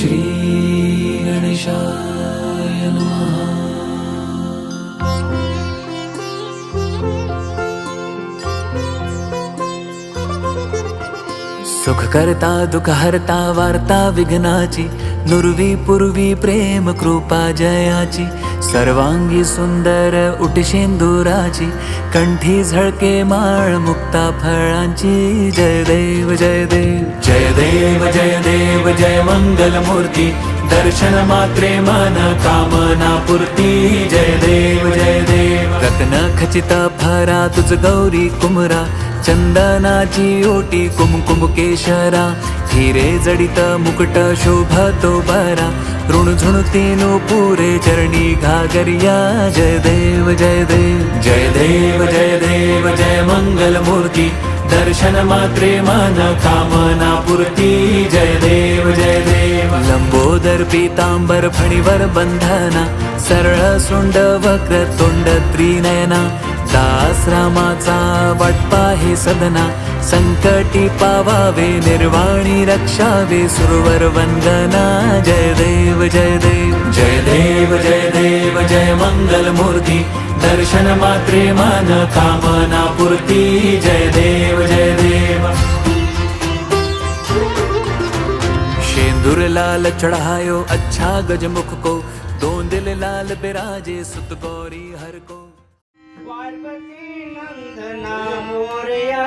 श्री गणेशाय नमः। सुख करता दुख हरता वार्ता विघ्नाची, नुरवी पूर्वी प्रेम कृपा जयाची, सर्वांगी सुंदर उटशेंदुराची, कंठी झळके माळ मुक्ता फळांची। जय देव जय देव जय देव जय देव जय मंगल मूर्ती, दर्शन मात्रे मन कामना पूर्ती। जय देव जय देव रत्न खचित फरा तुझ गौरी कुमरा, चंदनाची ओटी कुमकुम केशरा, हिरे जडित मुकुट शोभतो बरा, ऋणझुणतीनो पुरे चरणी घागरिया। जय देव जय देव जय देव जय देव जय मंगल मूर्ती, दर्शन मात्रे मन कामना पूर्ती। जय देव जय देव लंबोदर पीतांबर फणीवर बंधना, सरळ सुंड वक्र तोंड त्रिनयना, दास रामाचा वाटपा हे सदना, संकटी पावावे निर्वाणी रक्षावे सुरवर वंदना। जय देव जय देव जय देव जय देव जय मंगल मूर्ती, दर्शन मात्रे मन कामना पूर्ती। जय देव जय देव शेंदूर लाल चढ़ायो अच्छा गजमुख को, दो दिल लाल बिराजे सुत गौरी हर को। पार्वती नंदना मोरया